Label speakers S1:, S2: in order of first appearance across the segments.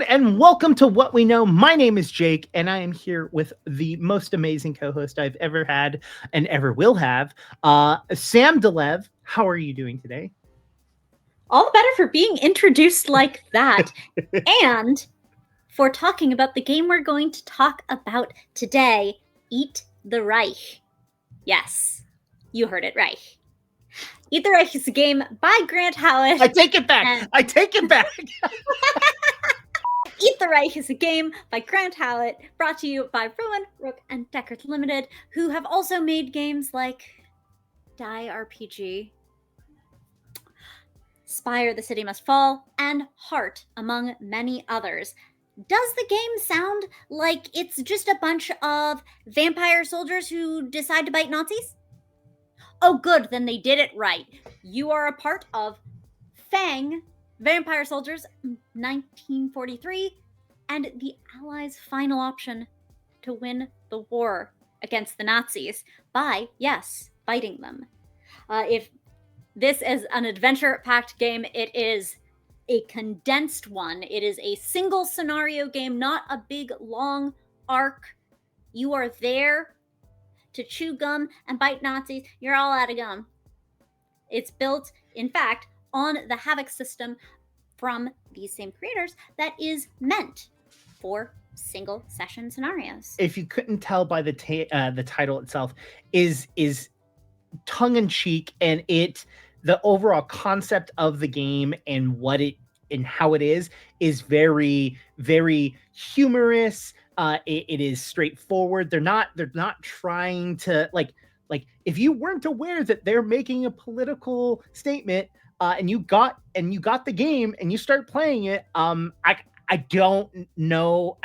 S1: everyone, and welcome to What We Know. My name is Jake, and I am here with the most amazing co-host I've ever had and ever will have, Sam Delev. How are you doing today?
S2: All the better for being introduced like that, and for talking about the game we're going to talk about today, Eat the Reich. Yes, you heard it right. Eat the Reich is a game by Grant Howitt.
S1: I take it back.
S2: Eat the Reich is a game by Grant Howitt, brought to you by Rowan, Rook, and Deckard Limited, who have also made games like Die RPG, Spire the City Must Fall, and Heart, among many others. Does the game sound like it's just a bunch of vampire soldiers who decide to bite Nazis? Oh, good, then they did it right. You are a part of Fang, Vampire Soldiers, 1943, and the Allies' final option to win the war against the Nazis by, yes, biting them. If this is an adventure-packed game, it is a condensed one. It is a single scenario game, not a big, long arc. You are there to chew gum and bite Nazis. You're all out of gum. It's built, in fact, on the Havoc system from these same creators that is meant for single session scenarios.
S1: If you couldn't tell by the title itself, is tongue-in-cheek, and the overall concept of the game and what it and how it is very, very humorous. It is straightforward. They're not trying to like if you weren't aware that they're making a political statement, and you got the game and you start playing it, I don't know.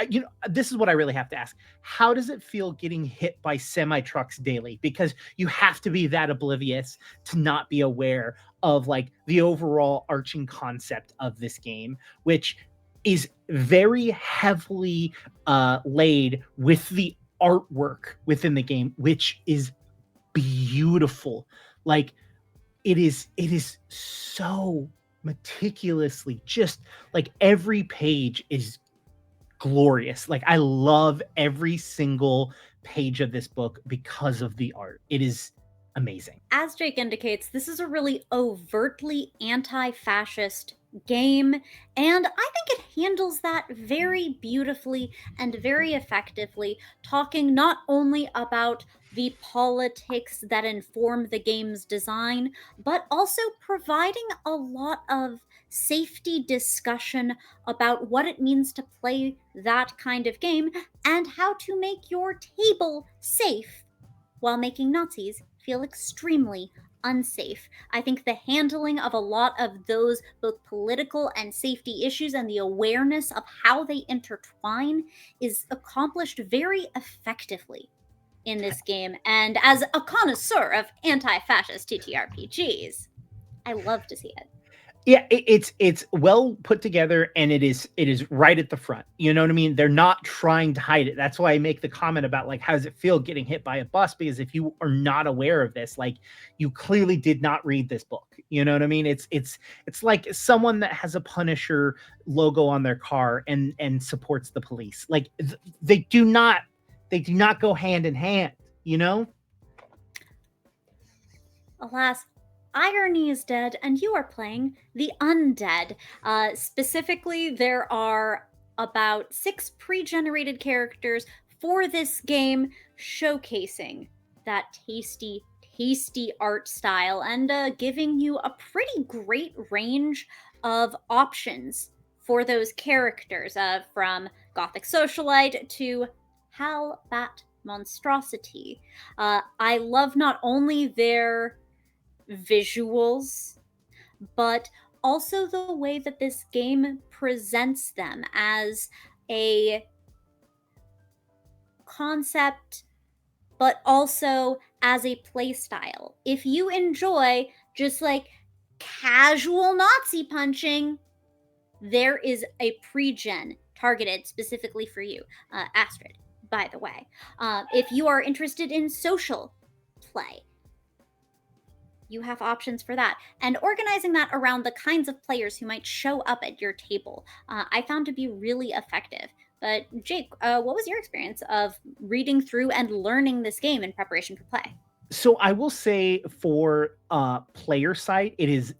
S1: This is what I really have to ask. How does it feel getting hit by semi-trucks daily? Because you have to be that oblivious to not be aware of like the overall arching concept of this game, which is very heavily laid with the artwork within the game, which is beautiful. Like it is so meticulously, just like every page is glorious. Like I love every single page of this book because of the art. It is amazing.
S2: As Jake indicates, this is a really overtly anti-fascist game, and I think it handles that very beautifully and very effectively, talking not only about the politics that inform the game's design, but also providing a lot of safety discussion about what it means to play that kind of game and how to make your table safe while making Nazis feel extremely unsafe. I think the handling of a lot of those both political and safety issues and the awareness of how they intertwine is accomplished very effectively in this game. And as a connoisseur of anti-fascist TTRPGs, I love to see it.
S1: Yeah, it's well put together, and it is right at the front. You know what I mean? They're not trying to hide it. That's why I make the comment about like, how does it feel getting hit by a bus? Because if you are not aware of this, like you clearly did not read this book. You know what I mean? It's like someone that has a Punisher logo on their car and supports the police. Like they do not go hand in hand. You know?
S2: Alas, irony is dead, and you are playing the undead. Specifically, there are about 6 pre-generated characters for this game, showcasing that tasty art style and giving you a pretty great range of options for those characters, from Gothic Socialite to Hal Bat Monstrosity. I love not only their visuals, but also the way that this game presents them as a concept, but also as a playstyle. If you enjoy just like casual Nazi punching, there is a pre-gen targeted specifically for you. Astrid, by the way. If you are interested in social play, you have options for that. And organizing that around the kinds of players who might show up at your table, I found to be really effective. But Jake, what was your experience of reading through and learning this game in preparation for play?
S1: So I will say for player side, it is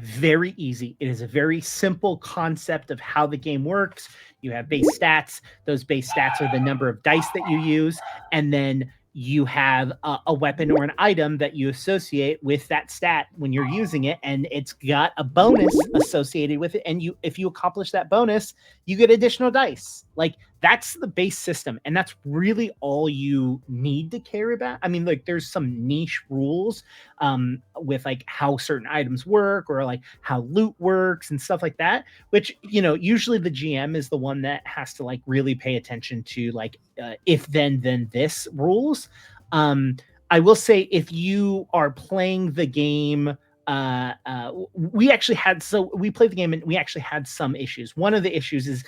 S1: very easy. It is a very simple concept of how the game works. You have base stats. Those base stats are the number of dice that you use, and then you have a weapon or an item that you associate with that stat when you're using it, and it's got a bonus associated with it. And if you accomplish that bonus, you get additional dice. Like, that's the base system, and that's really all you need to care about. I mean, like, there's some niche rules with like how certain items work, or like how loot works and stuff like that, which, usually the GM is the one that has to like really pay attention to, like, if then this rules. I will say, if you are playing the game, we played the game and we actually had some issues. One of the issues is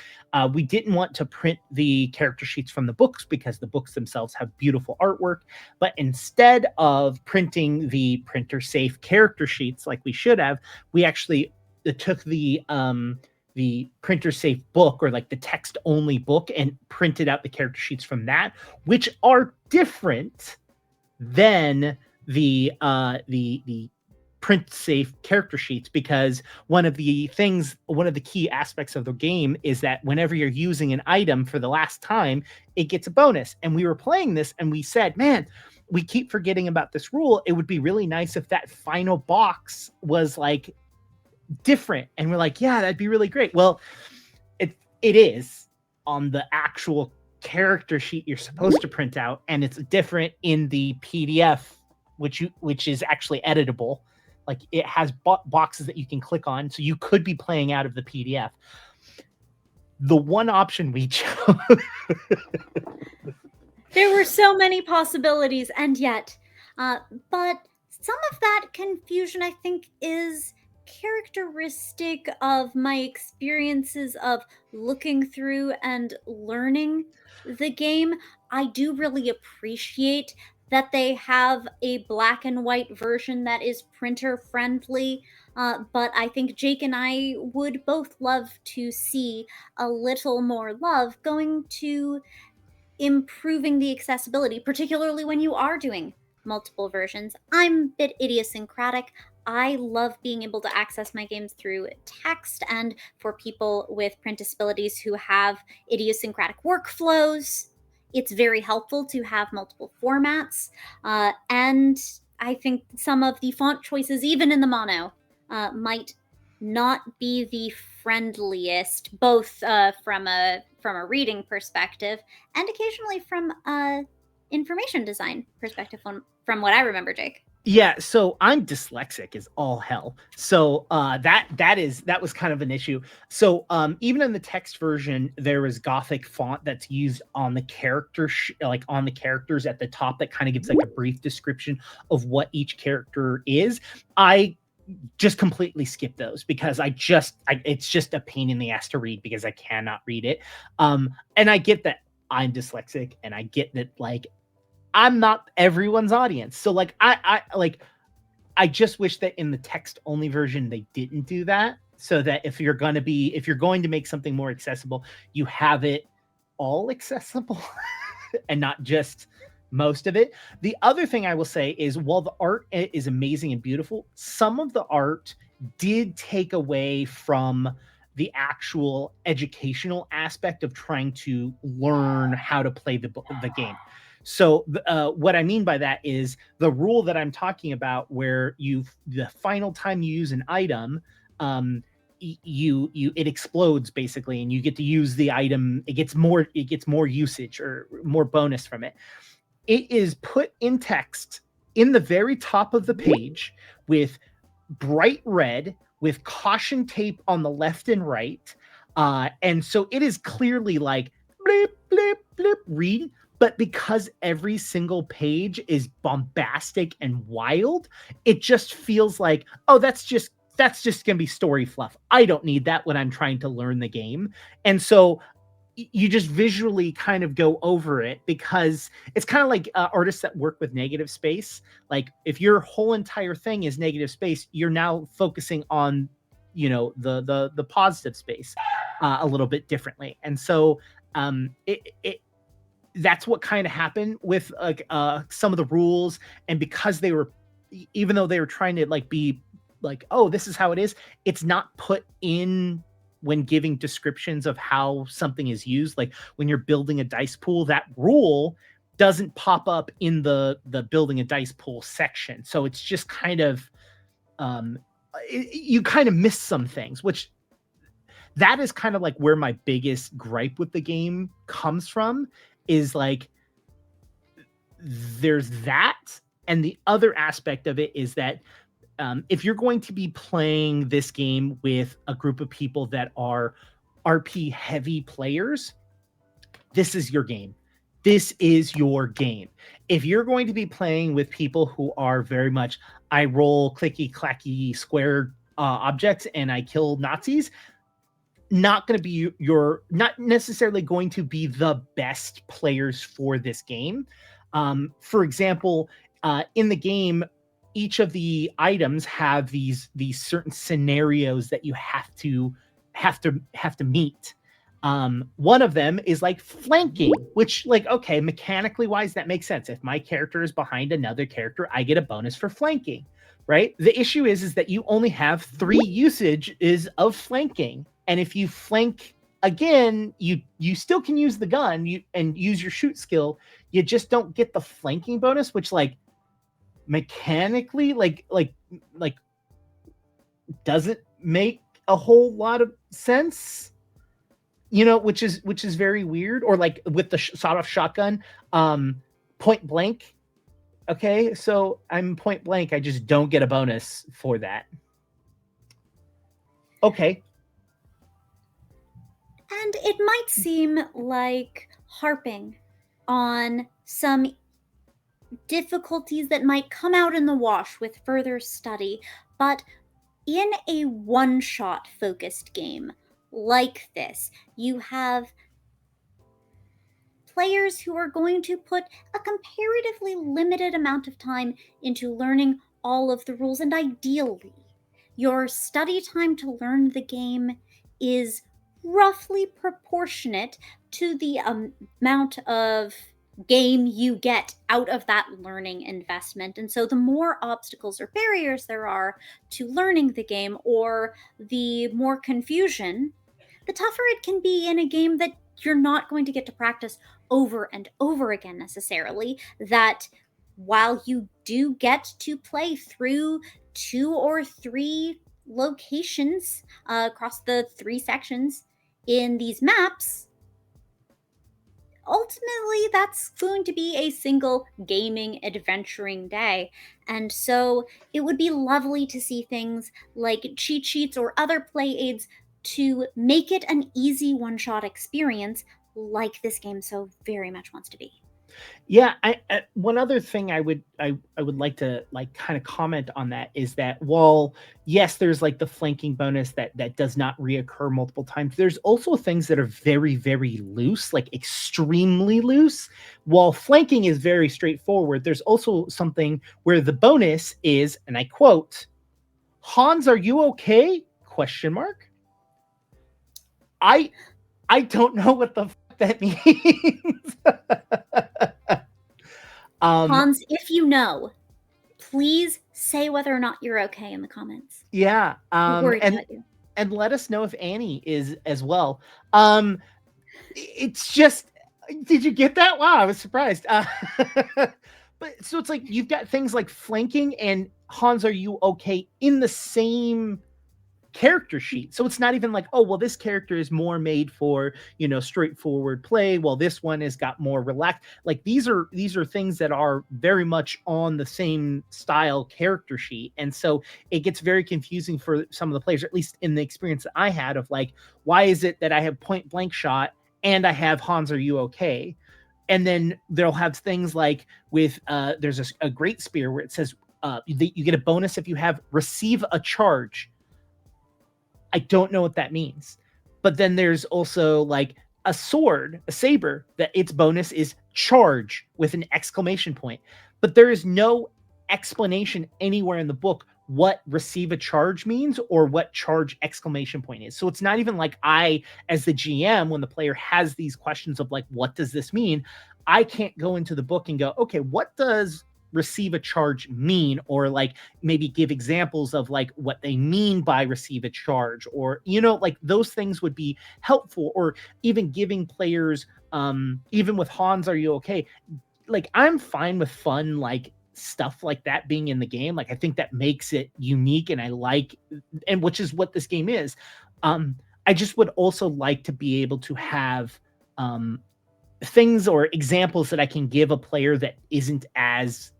S1: we didn't want to print the character sheets from the books, because the books themselves have beautiful artwork. But instead of printing the printer safe character sheets like we should have, we actually took the printer safe book, or like the text only book, and printed out the character sheets from that, which are different than the print safe character sheets, because one of the key aspects of the game is that whenever you're using an item for the last time, it gets a bonus. And we were playing this and we said, man, we keep forgetting about this rule. It would be really nice if that final box was like different. And we're like, yeah, that'd be really great. Well, it is on the actual character sheet you're supposed to print out, and it's different in the PDF, which is actually editable. Like, it has boxes that you can click on, so you could be playing out of the PDF. The one option we chose.
S2: There were so many possibilities, and yet, but some of that confusion, I think, is characteristic of my experiences of looking through and learning the game. I do really appreciate that they have a black and white version that is printer friendly. But I think Jake and I would both love to see a little more love going to improving the accessibility, particularly when you are doing multiple versions. I'm a bit idiosyncratic. I love being able to access my games through text, and for people with print disabilities who have idiosyncratic workflows, it's very helpful to have multiple formats. And I think some of the font choices, even in the mono, might not be the friendliest, both from a reading perspective and occasionally from a information design perspective. From what I remember, Jake.
S1: Yeah, so I'm dyslexic as all hell. So that was kind of an issue. So even in the text version, there is Gothic font that's used on the like on the characters at the top, that kind of gives like a brief description of what each character is. I just completely skip those, because it's just a pain in the ass to read, because I cannot read it. And I get that I'm dyslexic, and I get that, like, I'm not everyone's audience. So like, I just wish that in the text only version they didn't do that, so that if you're going to make something more accessible, you have it all accessible and not just most of it. The other thing I will say is, while the art is amazing and beautiful, some of the art did take away from the actual educational aspect of trying to learn how to play the game. So what I mean by that is, the rule that I'm talking about, where the final time you use an item, it explodes basically, and you get to use the item. It gets more usage or more bonus from it. It is put in text in the very top of the page with bright red, with caution tape on the left and right. And so it is clearly like, blip, blip, blip, read. But because every single page is bombastic and wild, it just feels like, oh, that's just going to be story fluff. I don't need that when I'm trying to learn the game. And so you just visually kind of go over it, because it's kind of like artists that work with negative space. Like if your whole entire thing is negative space, you're now focusing on, the positive space a little bit differently. And so it that's what kind of happened with like some of the rules. And because they were, even though they were trying to like be like, oh, this is how it is, it's not put in when giving descriptions of how something is used. Like when you're building a dice pool, that rule doesn't pop up in the building a dice pool section. So it's just kind of you kind of miss some things, which that is kind of like where my biggest gripe with the game comes from, is like there's that. And the other aspect of it is that if you're going to be playing this game with a group of people that are RP heavy players, this is your game. This is your game. If you're going to be playing with people who are very much, I roll clicky clacky square objects and I kill Nazis, not going to be not necessarily going to be the best players for this game. For example, in the game, each of the items have these certain scenarios that you have to meet. One of them is like flanking, which, like, okay, mechanically wise, that makes sense. If my character is behind another character, I get a bonus for flanking, right? The issue is that you only have 3 usages of flanking. And if you flank again, you still can use the gun and use your shoot skill. You just don't get the flanking bonus, which like mechanically like doesn't make a whole lot of sense, which is very weird. Or like with the sawed-off shotgun, point blank. Okay, so I'm point blank, I just don't get a bonus for that. Okay.
S2: And it might seem like harping on some difficulties that might come out in the wash with further study, but in a one-shot focused game like this, you have players who are going to put a comparatively limited amount of time into learning all of the rules, and ideally, your study time to learn the game is roughly proportionate to the amount of game you get out of that learning investment. And so the more obstacles or barriers there are to learning the game, or the more confusion, the tougher it can be in a game that you're not going to get to practice over and over again necessarily. That while you do get to play through 2 or 3 locations across the 3 sections in these maps, ultimately that's going to be a single gaming adventuring day. And so it would be lovely to see things like cheat sheets or other play aids to make it an easy one-shot experience like this game so very much wants to be.
S1: Yeah, one other thing I would like to like kind of comment on that is that while yes, there's like the flanking bonus that does not reoccur multiple times, there's also things that are very, very loose, like extremely loose. While flanking is very straightforward, there's also something where the bonus is, and I quote, "Hans, are you okay?" Question mark. I don't know what the fuck that means.
S2: Hans, if you know, please say whether or not you're okay in the comments.
S1: Yeah.
S2: I'm worried about you.
S1: And let us know if Annie is as well. It's just, did you get that? Wow, I was surprised. But so it's like you've got things like flanking and Hans, are you okay in the same character sheet. So it's not even like, oh, well, this character is more made for, straightforward play, while this one has got more relaxed. Like these are things that are very much on the same style character sheet. And so it gets very confusing for some of the players, at least in the experience that I had, of like, why is it that I have point blank shot and I have Hans, are you okay? And then they'll have things like with there's a great spear where it says you get a bonus if you have receive a charge. I don't know what that means. But then there's also like a sword, a saber, that its bonus is charge with an exclamation point. But there is no explanation anywhere in the book what receive a charge means or what charge exclamation point is. So it's not even like I, as the GM, when the player has these questions of like, what does this mean? I can't go into the book and go, okay, what does receive a charge mean? Or like maybe give examples of like what they mean by receive a charge, or, you know, like those things would be helpful. Or even giving players, even with Hans, are you okay? Like, I'm fine with fun, like stuff like that being in the game. Like, I think that makes it unique, and I like, and which is what this game is. I just would also like to be able to have things or examples that I can give a player that isn't as,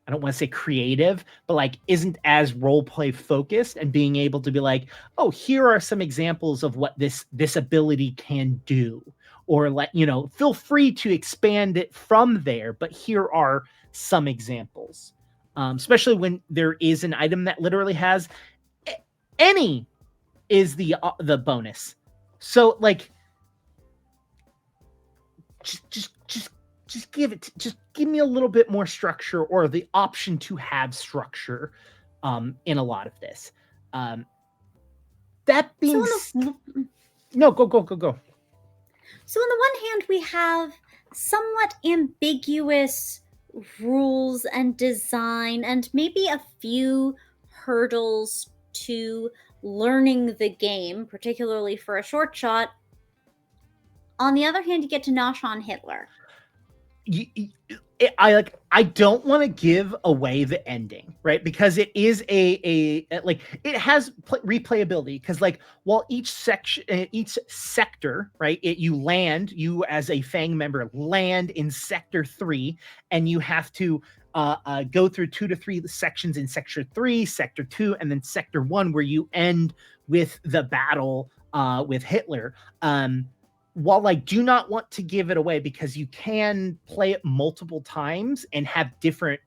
S1: I don't want to say creative, but like isn't as role play focused, and being able to be like, oh, here are some examples of what this ability can do, or let, you know, feel free to expand it from there, but here are some examples. Especially when there is an item that literally has any is the bonus. So like, just give me a little bit more structure, or the option to have structure in a lot of this. That being no, go.
S2: So on the one hand, we have somewhat ambiguous rules and design, and maybe a few hurdles to learning the game, particularly for a short shot. On the other hand, you get to nosh on Hitler.
S1: I don't want to give away the ending, right? Because it is a like, it has replayability, because like, while each section, each sector, right, you as a Fang member land in sector 3, and you have to go through 2 to 3 sections in sector 3, sector 2, and then sector 1, where you end with the battle with Hitler. While I do not want to give it away, because you can play it multiple times and have different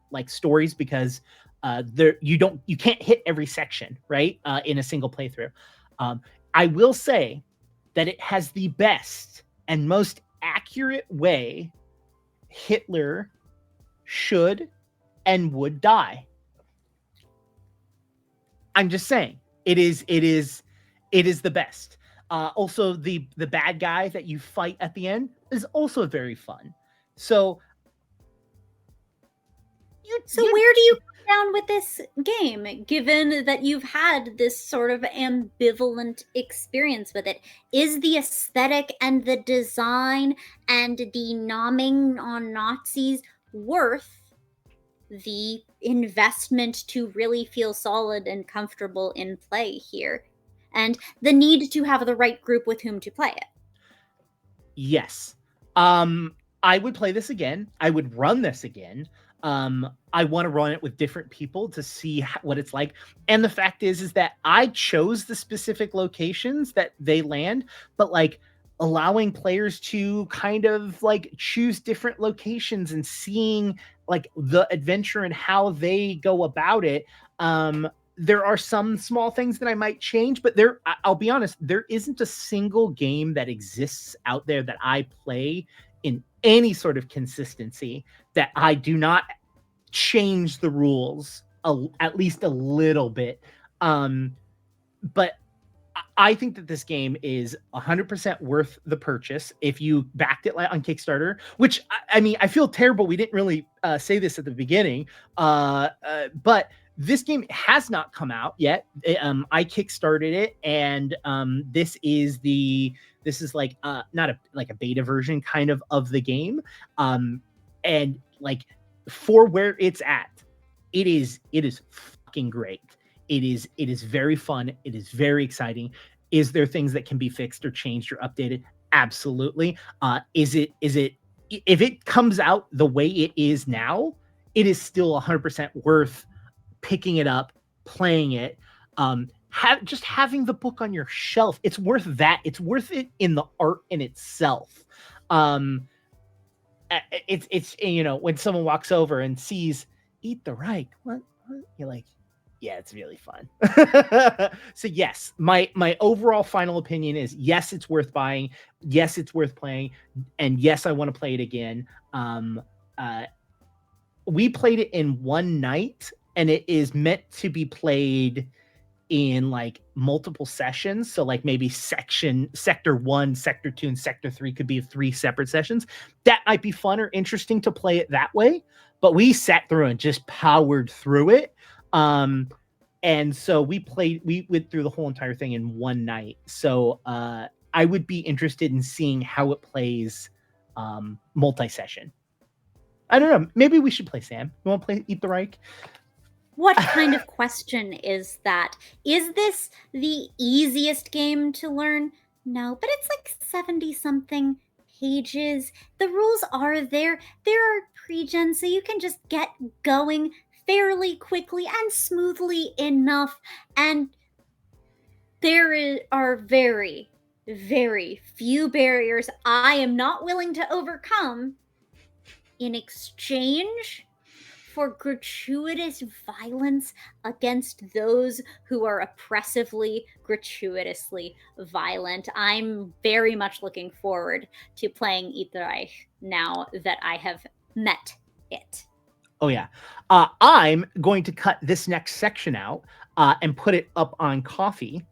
S1: like stories, because you can't hit every section, right, in a single playthrough. I will say that it has the best and most accurate way Hitler should and would die. I'm just saying, it is the best. Also, the bad guy that you fight at the end is also very fun. So,
S2: where do you come down with this game, given that you've had this sort of ambivalent experience with it? Is the aesthetic and the design and the nomming on Nazis worth the investment to really feel solid and comfortable in play here, and the need to have the right group with whom to play it?
S1: Yes. I would play this again. I would run this again. I want to run it with different people to see what it's like. And the fact is that I chose the specific locations that they land, but like, allowing players to kind of like choose different locations and seeing like the adventure and how they go about it. There are some small things that I might change, but I'll be honest, there isn't a single game that exists out there that I play in any sort of consistency that I do not change the rules at least a little bit. But I think that this game is 100% worth the purchase if you backed it on Kickstarter, which, I mean, I feel terrible. We didn't really say this at the beginning, but this game has not come out yet. I Kickstarted it, and this is like not a beta version kind of the game, and like, for where it's at, it is fucking great. It is very fun. It is very exciting. Is there things that can be fixed or changed or updated? Absolutely. Is it if it comes out the way it is now, it is still 100% worth picking it up, playing it. Just having the book on your shelf, it's worth that. It's worth it in the art in itself. It's you know, when someone walks over and sees Eat the Reich, what you're like, Yeah, it's really fun. So yes, my overall final opinion is yes, it's worth buying. Yes, it's worth playing, and yes, I want to play it again. Uh, we played it in one night, and it is meant to be played in like multiple sessions. So like maybe sector 1, sector 2, and sector 3 could be 3 separate sessions. That might be fun or interesting to play it that way, but we sat through and just powered through it. And so we went through the whole entire thing in one night. So I would be interested in seeing how it plays multi-session. I don't know, maybe we should play, Sam. You want to play Eat the Reich?
S2: What kind of question is that? Is this the easiest game to learn? No, but it's like 70 something pages. The rules are there. There are pre-gen, so you can just get going fairly quickly and smoothly enough. And there are very, very few barriers I am not willing to overcome in exchange for gratuitous violence against those who are oppressively, gratuitously violent. I'm very much looking forward to playing Eat the Reich now that I have met it.
S1: Oh yeah. I'm going to cut this next section out and put it up on Coffee.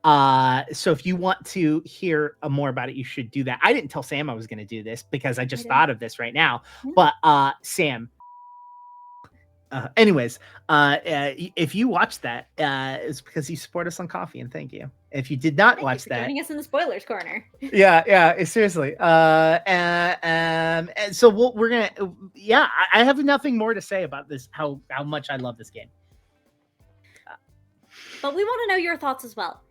S1: So if you want to hear more about it, you should do that. I didn't tell Sam I was going to do this because I just thought of this right now.
S2: Yeah.
S1: But Sam, anyways, if you watch that, it's because you support us on Coffee, and thank you. If you did not watch that,
S2: joining us in the spoilers corner.
S1: yeah, seriously. And so we're gonna, yeah, I have nothing more to say about this. How much I love this game.
S2: But we want to know your thoughts as well.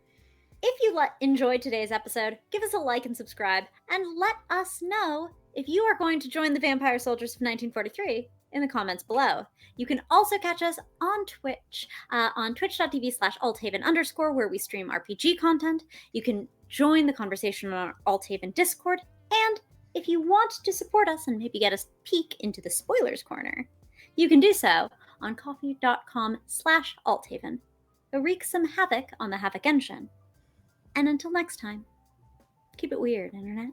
S2: If you enjoyed today's episode, give us a like and subscribe, and let us know if you are going to join the Vampire Soldiers of 1943 in the comments below. You can also catch us on Twitch, on twitch.tv/althaven_, where we stream RPG content. You can join the conversation on our Althaven Discord, and if you want to support us and maybe get a peek into the spoilers corner, you can do so on coffee.com/althaven. Go wreak some havoc on the Havoc Engine. And until next time, keep it weird, Internet.